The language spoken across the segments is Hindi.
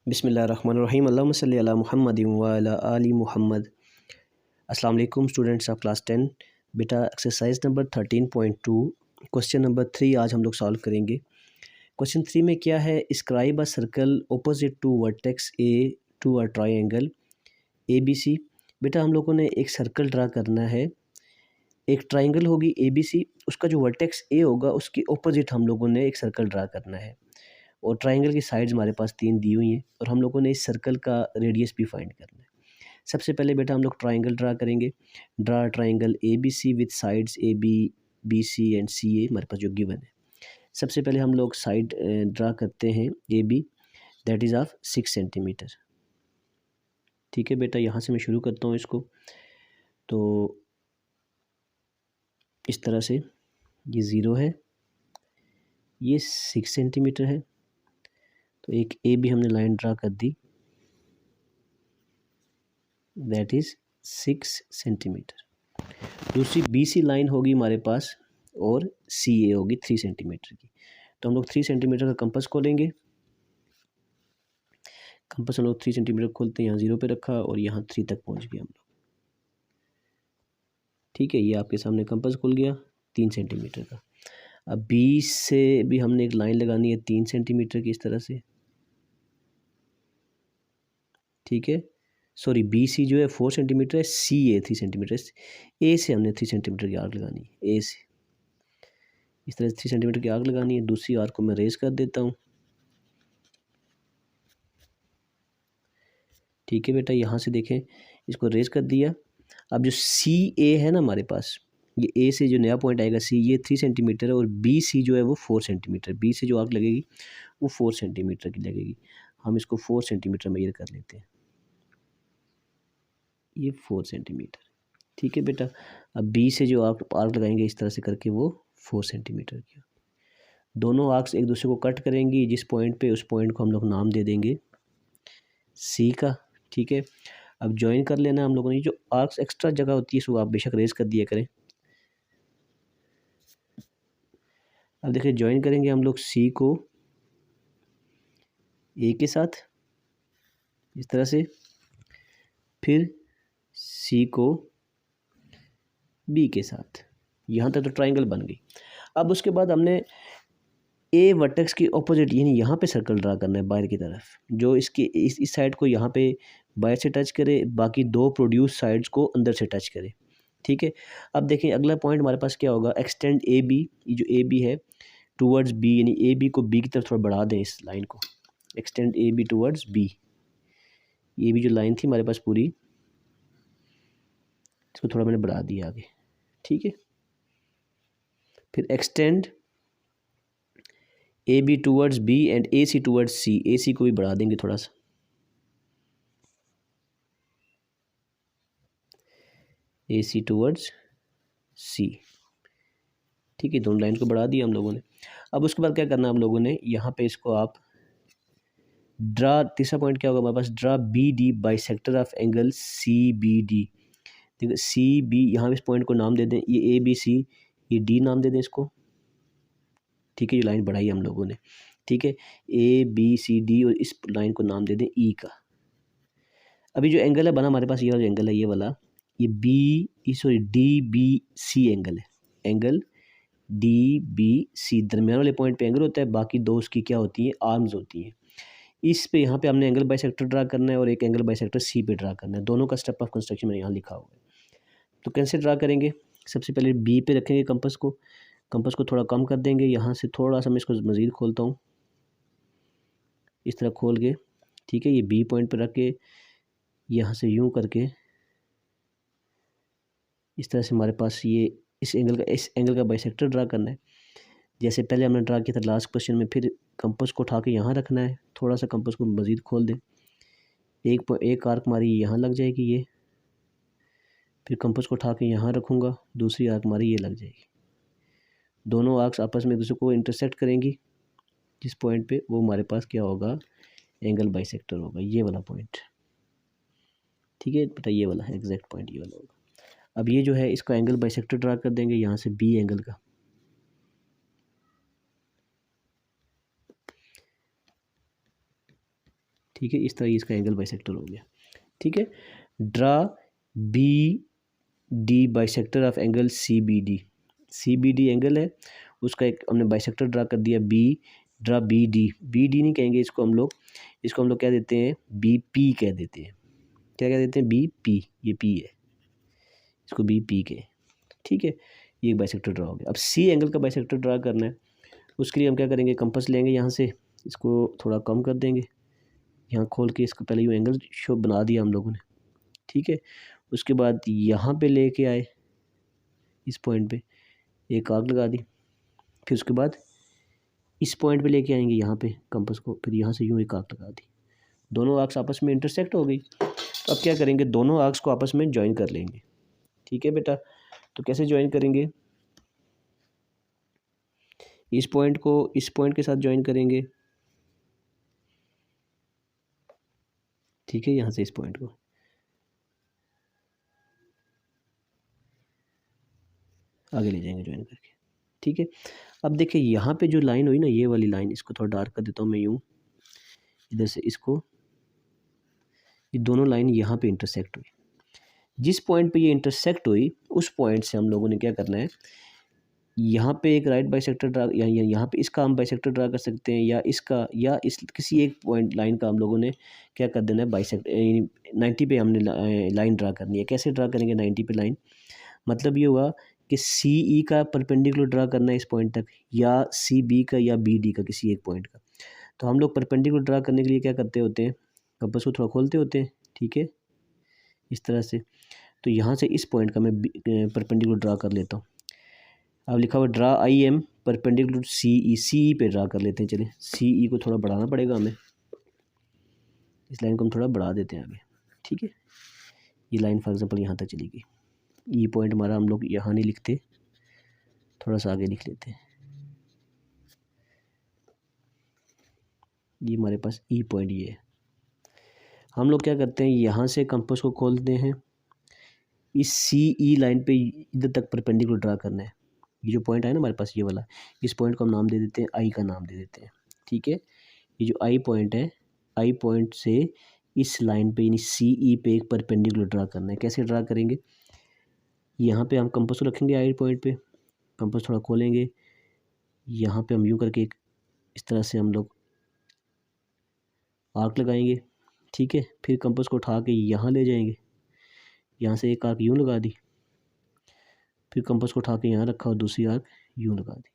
बिस्मिल्लाहिर्रहमानिर्रहीम अल्लाहुम्मा सल्लि अला मुहम्मदिन व अला आलि मुहम्मद। अस्सलाम वालेकुम स्टूडेंट्स ऑफ क्लास 10। बेटा एक्सरसाइज नंबर 13.2 क्वेश्चन नंबर 3 आज हम लोग सॉल्व करेंगे। क्वेश्चन 3 में क्या है, scribe a circle opposite to vertex A to a triangle A B C. बेटा हम लोगों ने एक सर्कल ड्रा करना है, एक ट्रायंगल होगी ए बी सी, उसका जो वर्टेक्स ए होगा उसकी ऑपोजिट हम लोगों ने एक सर्कल ड्रा करना है और ट्रायंगल की साइड्स हमारे पास 3 दी हुई हैं और हम लोगों ने इस सर्कल का रेडियस भी फाइंड करना है। सबसे पहले बेटा हम लोग ट्रायंगल ड्रा करेंगे। Draw triangle A B C with sides A B, B C and C A हमारे पास जो गिवन है। सबसे पहले हम लोग साइड ड्रा करते हैं A B, that is of 6 centimetre. ठीक है बेटा, यहाँ से मैं शुरू करता हूँ इसको। तो इस तरह से ये 0 है, ये 6 सेंटीमीटर है, तो एक ए बी हमने लाइन ड्रा कर दी, दैट इज़ 6 सेंटीमीटर। दूसरी बी सी लाइन होगी हमारे पास और सी ए होगी 3 सेंटीमीटर की। तो हम लोग 3 सेंटीमीटर का कंपास खोलेंगे। कंपास हम लोग 3 सेंटीमीटर खोलते हैं, यहाँ 0 पे रखा और यहाँ 3 तक पहुँच गए हम लोग। ठीक है, ये आपके सामने कंपास खुल गया 3 सेंटीमीटर का। अब बी से भी हमने एक लाइन लगानी है 3 सेंटीमीटर की इस तरह से। ठीक है, सॉरी बी सी जो है 4 सेंटीमीटर है, सी ए 3 सेंटीमीटर है। ए से हमने 3 सेंटीमीटर की आर्क लगानी है, ए से इस तरह से 3 सेंटीमीटर की आर्क लगानी है। दूसरी आर्क को मैं रेज कर देता हूँ। ठीक है बेटा, यहाँ से देखें, इसको रेज कर दिया। अब जो सी ए है ना हमारे पास, ये ए से जो नया पॉइंट आएगा सी, ये 3 सेंटीमीटर है और बी सी जो है वो 4 सेंटीमीटर। बी से जो आर्क लगेगी वो 4 सेंटीमीटर की लगेगी। हम इसको 4 सेंटीमीटर मेजर कर लेते हैं, ये 4 सेंटीमीटर। ठीक है बेटा, अब बी से जो आर्क लगाएंगे इस तरह से करके वो 4 सेंटीमीटर की। दोनों आर्क्स एक दूसरे को कट करेंगी जिस पॉइंट पे, उस पॉइंट को हम लोग नाम दे देंगे सी का। ठीक है, अब ज्वाइन कर लेना हम लोगों ने। जो आर्क्स एक्स्ट्रा जगह होती है इसको आप बेशक रेज कर दिया करें। अब देखिए, ज्वाइन करेंगे हम लोग सी को ए के साथ इस तरह से, फिर सी को बी के साथ। यहाँ तक तो ट्रायंगल बन गई। अब उसके बाद हमने ए वर्टेक्स की ऑपोजिट यानी यहाँ पे सर्कल ड्रा करना है बाहर की तरफ, जो इसकी इस साइड को यहाँ पे बाहर से टच करे, बाकी दो प्रोड्यूस साइड्स को अंदर से टच करे। ठीक है, अब देखें अगला पॉइंट हमारे पास क्या होगा, एक्सटेंड ए बी। ये जो ए बी है टूवर्ड्स बी, यानी ए बी को बी की तरफ थोड़ा बढ़ा दें इस लाइन को, extend A B towards B. ये भी जो लाइन थी हमारे पास पूरी, इसको थोड़ा मैंने बढ़ा दिया आगे। ठीक है, फिर extend A B towards B and A C towards C. A C को भी बढ़ा देंगे थोड़ा सा, ए सी टूवर्ड्स सी। ठीक है, दोनों लाइन को बढ़ा दिया हम लोगों ने। अब उसके बाद क्या करना हम लोगों ने, यहाँ पे इसको आप ड्रा, तीसरा पॉइंट क्या होगा हमारे पास, draw B D bisector of angle C B D. देखिए सी बी, यहाँ इस पॉइंट को नाम दे दें, ये ए बी सी, ये डी नाम दे दें इसको। ठीक है, ये लाइन बढ़ाई हम लोगों ने। ठीक है, ए बी सी डी और इस लाइन को नाम दे दें ई का। अभी जो एंगल है बना हमारे पास, ये वाला एंगल है, ये वाला, ये B sorry D B C angle है। एंगल डी बी सी दरमियान वाले पॉइंट पे एंगल होता है, बाकी दो उसकी क्या होती है, आर्म्स होती हैं। इस पे यहाँ पे हमने एंगल बाइसेक्टर ड्रा करना है और एक एंगल बाइसेक्टर सी पे ड्रा करना है। दोनों का स्टेप ऑफ कंस्ट्रक्शन मैंने यहाँ लिखा हुआ है। तो कैसे ड्रा करेंगे, सबसे पहले बी पे रखेंगे कंपास को, कंपास को थोड़ा कम कर देंगे, यहाँ से थोड़ा सा मैं इसको मज़ीद खोलता हूँ, इस तरह खोल के। ठीक है, ये बी पॉइंट पे रख के यहाँ से यूँ करके इस तरह से हमारे पास ये इस एंगल का बाइसेक्टर ड्रा करना है, जैसे पहले हमने ड्रा किया था लास्ट क्वेश्चन में। फिर कंपास को उठा के यहाँ रखना है, थोड़ा सा कंपास को मज़ीद खोल दें, एक आर्क हमारी यहाँ लग जाएगी ये, फिर कंपास को उठा के यहाँ रखूँगा, दूसरी आर्क हमारी ये लग जाएगी। दोनों आर्क्स आपस में एक दूसरे को इंटरसेक्ट करेंगी जिस पॉइंट पे, वो हमारे पास क्या होगा, एंगल बाइसेक्टर होगा, ये वाला पॉइंट। ठीक है बेटा, ये वाला है एग्जैक्ट पॉइंट, ये वाला होगा। अब ये जो है इसका एंगल बाइसेक्टर ड्रा कर देंगे यहाँ से बी एंगल का। ठीक है, इस तरह इसका एंगल बाइसेक्टर हो गया। ठीक है, draw B D bisector of angle C B D. C B D angle है, उसका एक हमने बाइसेक्टर ड्रा कर दिया B. Draw B D, B D नहीं कहेंगे इसको हम लोग, क्या देते हैं, बी पी कह देते हैं। क्या कह देते हैं, बी पी, ये पी है, इसको बी पी के। ठीक है, ये बाइसेक्टर ड्रा हो गया। अब सी एंगल का बाइसेक्टर ड्रा करना है, उसके लिए हम क्या करेंगे, कंपास लेंगे यहाँ से, इसको थोड़ा कम कर देंगे, यहाँ खोल के इसको पहले ये एंगल शो बना दिया हम लोगों ने। ठीक है, उसके बाद यहाँ पे लेके आए, इस पॉइंट पे एक आर्क लगा दी, फिर उसके बाद इस पॉइंट पे लेके आएंगे यहाँ पे कंपास को, फिर यहाँ से यूँ एक आर्क लगा दी, दोनों आर्क्स आपस में इंटरसेक्ट हो गई। तो अब क्या करेंगे, दोनों आर्क्स को आपस में ज्वाइन कर लेंगे। ठीक है बेटा, तो कैसे ज्वाइन करेंगे, इस पॉइंट को इस पॉइंट के साथ ज्वाइन करेंगे। ठीक है, यहाँ से इस पॉइंट को आगे ले जाएंगे ज्वाइन करके। ठीक है, अब देखिए यहाँ पे जो लाइन हुई ना, ये वाली लाइन, इसको थोड़ा डार्क कर देता हूँ मैं, यूँ इधर से इसको, ये दोनों लाइन यहाँ पे इंटरसेक्ट हुई। जिस पॉइंट पे ये इंटरसेक्ट हुई उस पॉइंट से हम लोगों ने क्या करना है, यहाँ पे एक राइट बाइसेक्टर ड्रा, या यहाँ पे इसका हम बाइसेक्टर ड्रा कर सकते हैं, या इसका, या इस किसी एक पॉइंट लाइन का हम लोगों ने क्या कर देना है, बाइसेक्ट 90 पे हमने लाइन ड्रा करनी है। कैसे ड्रा करेंगे 90 पे लाइन, मतलब ये हुआ कि सी ई का परपेंडिकुलर ड्रा करना है इस पॉइंट तक, या सी बी का, या बी डी का, किसी एक पॉइंट का। तो हम लोग परपेंडिकुलर ड्रा करने के लिए क्या करते होते हैं, कंपास को थोड़ा खोलते होते हैं। ठीक है, इस तरह से। तो यहाँ से इस पॉइंट का मैं परपेंडिकुलर ड्रा कर लेता हूँ। अब लिखा हुआ ड्रा आई एम परपेंडिकुलर सी ई, सी ई पे ड्रा कर लेते हैं। चलिए, सी ई को थोड़ा बढ़ाना पड़ेगा हमें, इस लाइन को हम थोड़ा बढ़ा देते हैं आगे। ठीक है, ये लाइन फॉर एग्जांपल यहाँ तक चली गई। ई पॉइंट हमारा हम लोग यहाँ नहीं लिखते, थोड़ा सा आगे लिख लेते हैं। ये हमारे पास ई पॉइंट ये है। हम लोग क्या करते हैं, यहाँ से कंपास को खोलते हैं, इस सी ई लाइन पे इधर तक परपेंडिकुलर ड्रा करना है। ये जो पॉइंट है ना हमारे पास, ये वाला, इस पॉइंट को हम नाम दे देते हैं, आई का नाम दे देते हैं। ठीक है, ये जो आई पॉइंट है, आई पॉइंट से इस लाइन पे यानी सी ई पे एक परपेंडिकुलर ड्रा करना है। कैसे ड्रा करेंगे, यहाँ पे हम कंपास को रखेंगे आई पॉइंट पे, कंपास थोड़ा खोलेंगे, यहाँ पे हम यूँ करके एक इस तरह से हम लोग आर्क लगाएंगे। ठीक है, फिर कंपास को उठा के यहाँ ले जाएंगे, यहाँ से एक आर्क यूँ लगा दी, फिर कंपास को उठा के यहाँ रखा और दूसरी आर्क यूँ लगा दी।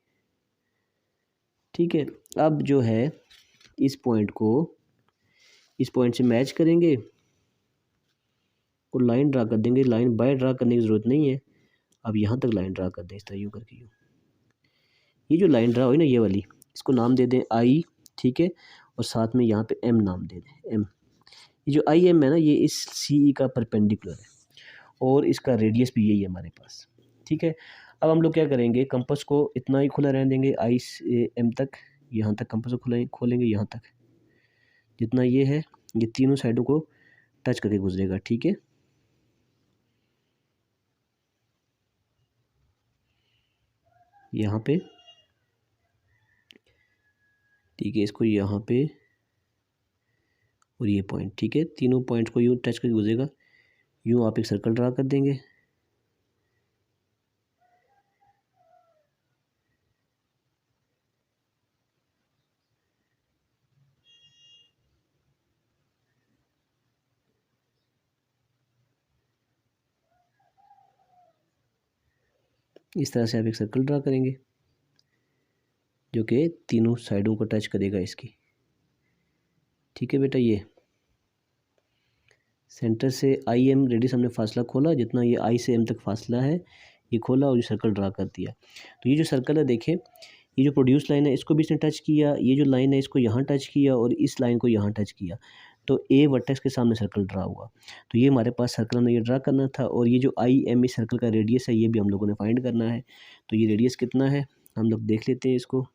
ठीक है, अब जो है इस पॉइंट को इस पॉइंट से मैच करेंगे और लाइन ड्रा कर देंगे। लाइन बाय ड्रा करने की ज़रूरत नहीं है, अब यहाँ तक लाइन ड्रा कर दें इस तरह यूँ करके यूँ। ये जो लाइन ड्रा हुई ना, ये वाली, इसको नाम दे दें आई। ठीक है, और साथ में यहाँ पे एम नाम दे दें, एम। ये जो आई एम है ना, ये इस सी ई का परपेंडिकुलर है और इसका रेडियस भी यही है हमारे पास। ठीक है, अब हम लोग क्या करेंगे, कंपास को इतना ही खुला रहने देंगे, आई से एम तक, यहाँ तक कंपास को खोलेंगे यहाँ तक, जितना ये है, ये तीनों साइडों को टच करके गुजरेगा। ठीक है, यहाँ पे, ठीक है, इसको यहाँ पे और ये पॉइंट। ठीक है, तीनों पॉइंट्स को यूँ टच करके गुजरेगा, यूँ आप एक सर्कल ड्रा कर देंगे। इस तरह से आप एक सर्कल ड्रा करेंगे जो कि तीनों साइडों को टच करेगा इसकी। ठीक है बेटा, ये सेंटर से आई एम रेडियस हमने फासला खोला, जितना ये आई से एम तक फासला है ये खोला और ये सर्कल ड्रा कर दिया। तो ये जो सर्कल है देखें, ये जो प्रोड्यूस लाइन है इसको भी इसने टच किया, ये जो लाइन है इसको यहाँ टच किया और इस लाइन को यहाँ टच किया, तो ए वर्टेक्स के सामने सर्कल ड्रा हुआ। तो ये हमारे पास सर्कल हमें ये ड्रा करना था, और ये जो आई एम इस सर्कल का रेडियस है ये भी हम लोगों ने फाइंड करना है। तो ये रेडियस कितना है हम लोग देख लेते हैं इसको,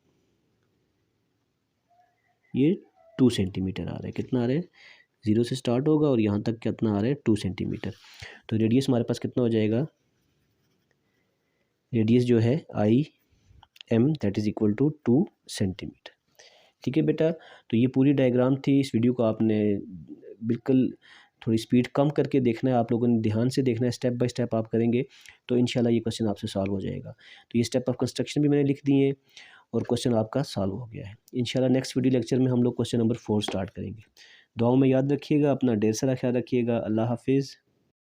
ये 2 सेंटीमीटर आ रहा है। कितना आ रहा है, 0 से स्टार्ट होगा और यहाँ तक कितना आ रहा है, 2 सेंटीमीटर। तो रेडियस हमारे पास कितना हो जाएगा, रेडियस जो है I M that is equal to 2 centimetre. ठीक है बेटा, तो ये पूरी डायग्राम थी। इस वीडियो को आपने बिल्कुल थोड़ी स्पीड कम करके देखना है, आप लोगों ने ध्यान से देखना है, स्टेप बाय स्टेप आप करेंगे तो इंशाल्लाह ये क्वेश्चन आपसे सॉल्व हो जाएगा। तो ये स्टेप ऑफ कंस्ट्रक्शन भी मैंने लिख दिए हैं और क्वेश्चन आपका सॉल्व हो गया है। इंशाल्लाह नेक्स्ट वीडियो लेक्चर में हम लोग क्वेश्चन नंबर 4 स्टार्ट करेंगे। दुआओं में याद रखिएगा, अपना ढेर सारा ख्याल रखिएगा। अल्लाह हाफिज़।